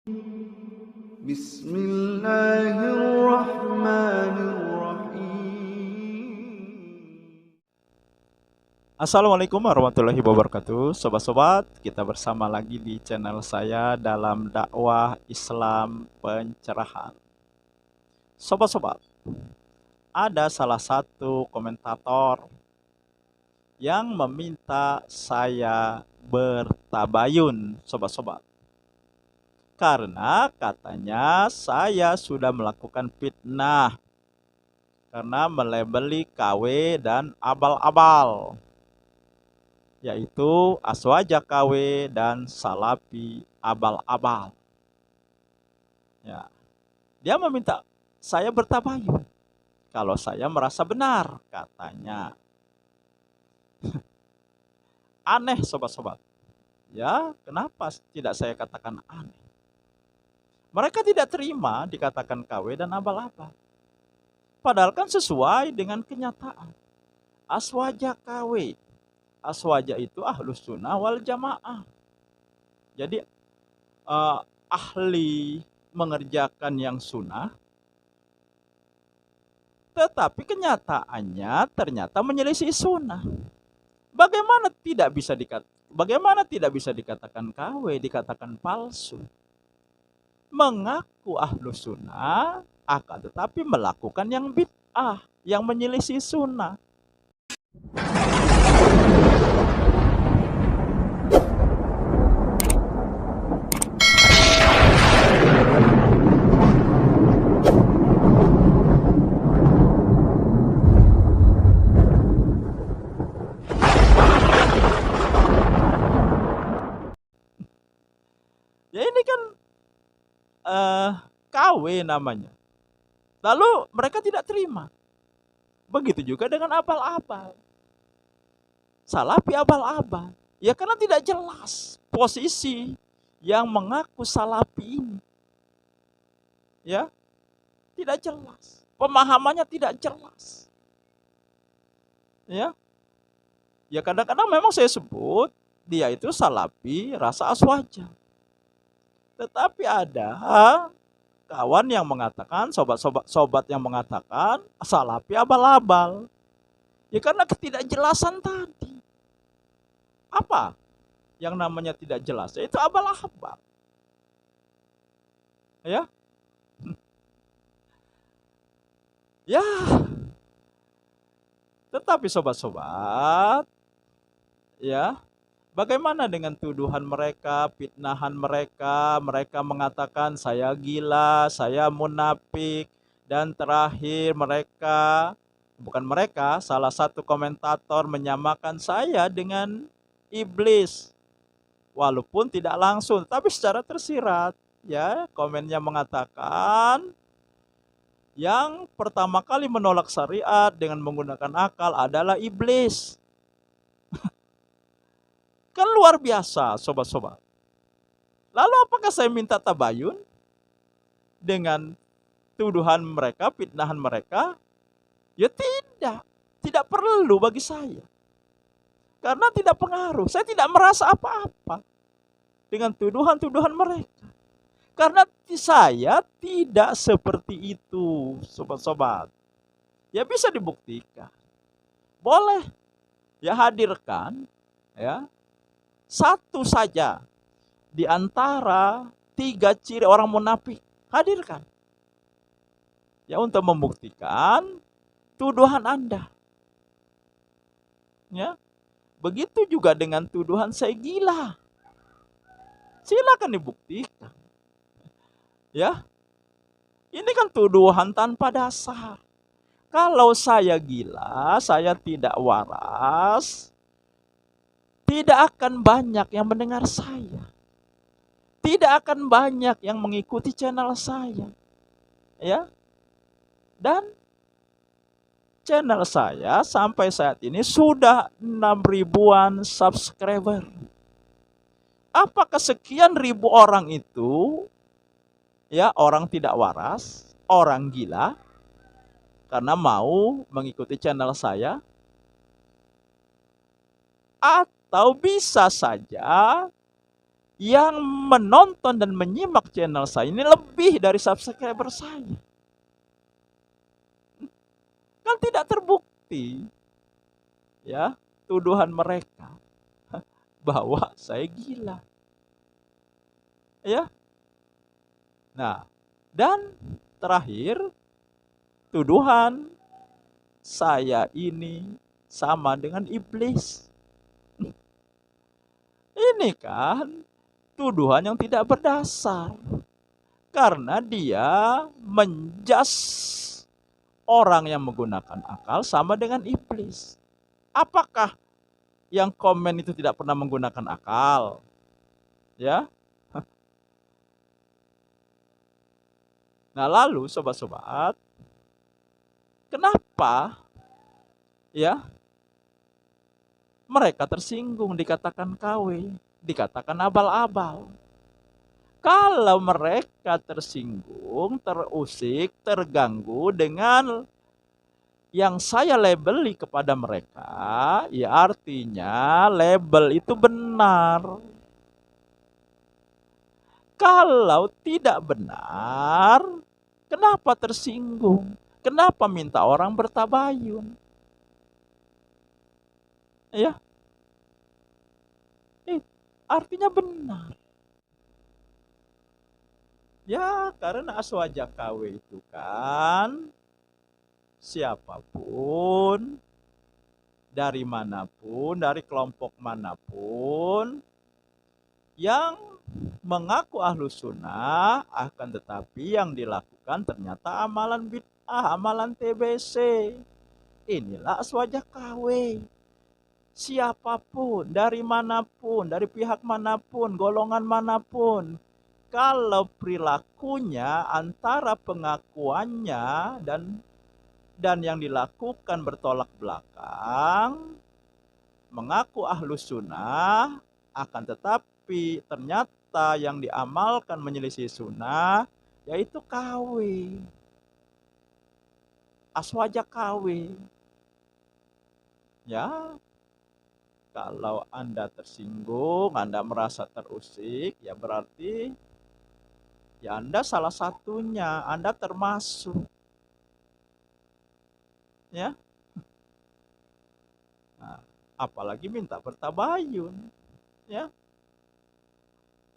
Assalamualaikum warahmatullahi wabarakatuh. Sobat-sobat, kita bersama lagi di channel saya dalam dakwah Islam pencerahan. Sobat-sobat, ada salah satu komentator yang meminta saya bertabayun, sobat-sobat. Karena katanya saya sudah melakukan fitnah karena melabeli KW dan abal-abal, yaitu Aswaja KW dan Salafi abal-abal. Ya, dia meminta saya bertabayun kalau saya merasa benar, katanya. Aneh, sobat-sobat. Ya, kenapa tidak saya katakan aneh? Mereka tidak terima dikatakan KW dan abal-abal. Padahal kan sesuai dengan kenyataan. Aswaja KW. Aswaja itu ahlus sunnah wal jamaah. Jadi ahli mengerjakan yang sunnah, tetapi kenyataannya ternyata menyelisih sunnah. Bagaimana tidak bisa dikatakan KW, dikatakan palsu? Mengaku ahlus sunnah, akan tetapi melakukan yang bid'ah, yang menyelisih sunnah. Ya ini kan KW namanya. Lalu mereka tidak terima. Begitu juga dengan abal-abal. Salafi abal-abal. Ya karena tidak jelas posisi yang mengaku salafi ini. Ya, tidak jelas. Pemahamannya tidak jelas. Ya. Ya kadang-kadang memang saya sebut dia itu salafi rasa aswaja. Tetapi ada kawan yang mengatakan, sobat yang mengatakan salafi abal-abal. Ya karena ketidakjelasan tadi. Apa yang namanya tidak jelas? Itu abal-abal. Ya. Ya. Tetapi sobat-sobat, ya, bagaimana dengan tuduhan mereka, fitnahan mereka? Mereka mengatakan saya gila, saya munafik, dan terakhir salah satu komentator menyamakan saya dengan iblis. Walaupun tidak langsung, tapi secara tersirat, ya, komennya mengatakan yang pertama kali menolak syariat dengan menggunakan akal adalah iblis. Kan luar biasa, sobat-sobat. Lalu apakah saya minta tabayun dengan tuduhan mereka, fitnahan mereka? Ya tidak. Tidak perlu bagi saya. Karena tidak pengaruh. Saya tidak merasa apa-apa dengan tuduhan-tuduhan mereka. Karena saya tidak seperti itu, sobat-sobat. Ya bisa dibuktikan. Boleh. Ya hadirkan. Ya. Satu saja di antara 3 ciri orang munafik, hadirkan. Ya untuk membuktikan tuduhan Anda. Ya. Begitu juga dengan tuduhan saya gila. Silakan dibuktikan. Ya. Ini kan tuduhan tanpa dasar. Kalau saya gila, saya tidak waras, tidak akan banyak yang mendengar saya. Tidak akan banyak yang mengikuti channel saya. Ya. Dan channel saya sampai saat ini sudah 6.000-an subscriber. Apakah sekian ribu orang itu ya orang tidak waras, orang gila karena mau mengikuti channel saya? Atau bisa saja yang menonton dan menyimak channel saya ini lebih dari subscriber saya. Kan tidak terbukti ya tuduhan mereka bahwa saya gila. Ya. Nah, dan terakhir tuduhan saya ini sama dengan iblis. Ini kan tuduhan yang tidak berdasar. Karena dia menjas orang yang menggunakan akal sama dengan iblis. Apakah yang komen itu tidak pernah menggunakan akal? Ya. Nah, lalu sobat-sobat, kenapa ya mereka tersinggung dikatakan KW, dikatakan abal-abal? Kalau mereka tersinggung, terusik, terganggu dengan yang saya labeli kepada mereka, ya artinya label itu benar. Kalau tidak benar, kenapa tersinggung? Kenapa minta orang bertabayun? Ya, artinya benar. Ya, karena aswaja KW itu kan siapapun, dari manapun, dari kelompok manapun yang mengaku ahlus sunnah, akan tetapi yang dilakukan ternyata amalan bid'ah, amalan TBC. Inilah aswaja KW. Siapapun, dari manapun, dari pihak manapun, golongan manapun, kalau perilakunya antara pengakuannya dan yang dilakukan bertolak belakang, mengaku ahlus sunnah, akan tetapi ternyata yang diamalkan menyelisih sunnah, yaitu KW, aswaja KW. Ya, kalau Anda tersinggung, Anda merasa terusik, ya berarti ya Anda salah satunya, Anda termasuk. Ya. Nah, apalagi minta bertabayun. Ya.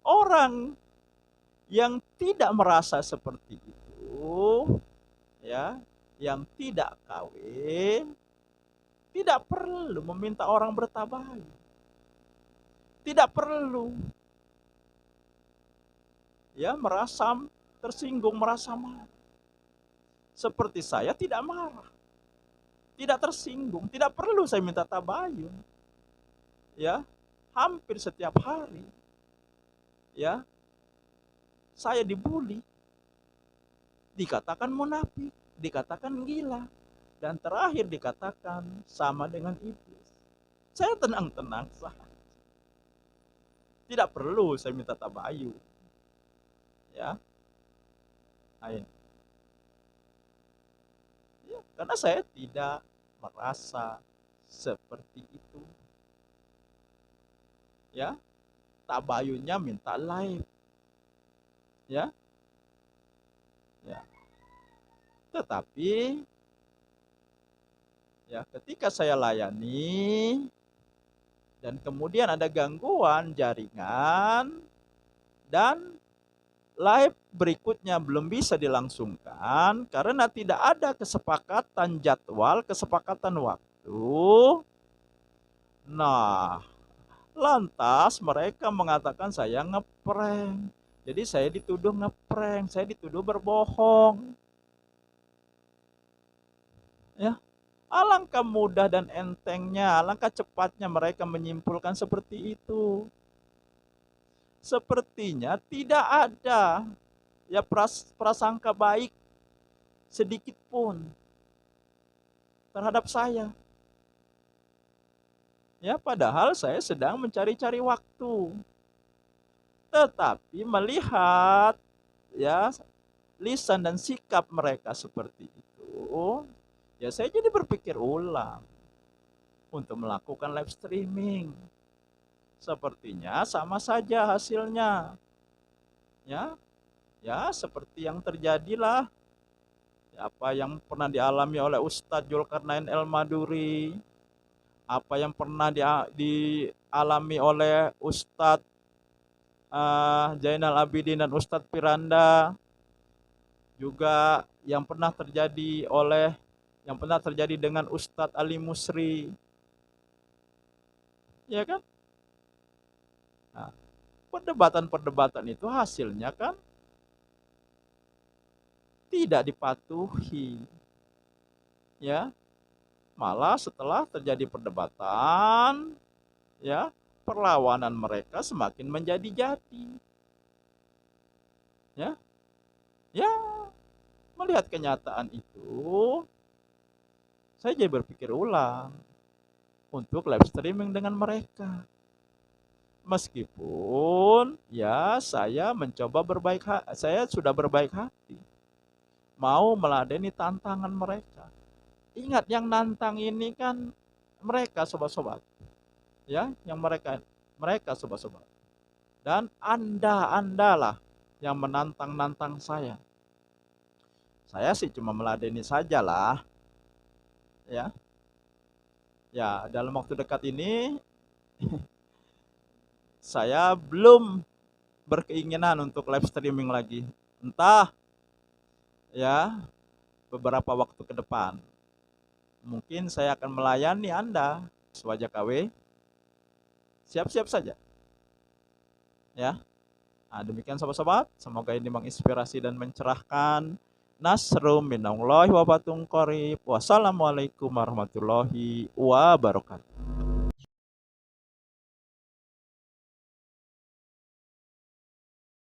Orang yang tidak merasa seperti itu, ya, yang tidak kawin, tidak perlu meminta orang bertabayun. Tidak perlu ya merasa tersinggung, merasa marah. Seperti saya tidak marah, tidak tersinggung, tidak perlu saya minta tabayun. Ya, hampir setiap hari ya saya dibully, dikatakan munafik, dikatakan gila, dan terakhir dikatakan sama dengan iblis. Saya tenang-tenang saja. Tidak perlu saya minta tabayun. Ya. Ayo. Ya, karena saya tidak merasa seperti itu. Ya. Tabayunnya minta live. Ya. Ya. Tetapi ya ketika saya layani dan kemudian ada gangguan jaringan dan live berikutnya belum bisa dilangsungkan karena tidak ada kesepakatan jadwal, kesepakatan waktu. Nah, lantas mereka mengatakan saya ngeprank. Jadi saya dituduh ngeprank, saya dituduh berbohong. Ya, alangkah mudah dan entengnya, alangkah cepatnya mereka menyimpulkan seperti itu. Sepertinya tidak ada ya prasangka baik sedikit pun terhadap saya. Ya, padahal saya sedang mencari-cari waktu. Tetapi melihat ya lisan dan sikap mereka seperti itu, ya saya jadi berpikir ulang untuk melakukan live streaming. sepertinya sama saja hasilnya. Ya, ya seperti yang terjadilah apa yang pernah dialami oleh Ustadz Zulkarnain El Maduri, apa yang pernah dialami oleh Ustadz Zainal Abidin dan Ustadz Piranda, juga yang pernah terjadi dengan Ustadz Ali Musri, ya kan? Nah, perdebatan-perdebatan itu hasilnya kan tidak dipatuhi, ya. Malah setelah terjadi perdebatan, ya, perlawanan mereka semakin menjadi-jadi. Ya. Ya, melihat kenyataan itu, saya jadi berpikir ulang untuk live streaming dengan mereka. Meskipun ya saya sudah berbaik hati, mau meladeni tantangan mereka. Ingat yang nantang ini kan mereka sobat-sobat, ya, yang mereka sobat-sobat. Dan Anda lah yang menantang-nantang saya. Saya sih cuma meladeni sajalah, ya. Ya, dalam waktu dekat ini saya belum berkeinginan untuk live streaming lagi. Entah ya beberapa waktu ke depan. Mungkin saya akan melayani Anda, Swajak KW. Siap-siap saja. Ya. Nah, demikian sobat-sobat, semoga ini menginspirasi dan mencerahkan. Nasrum minallahi wa fatun qarib. Wassalamualaikum warahmatullahi wabarakatuh.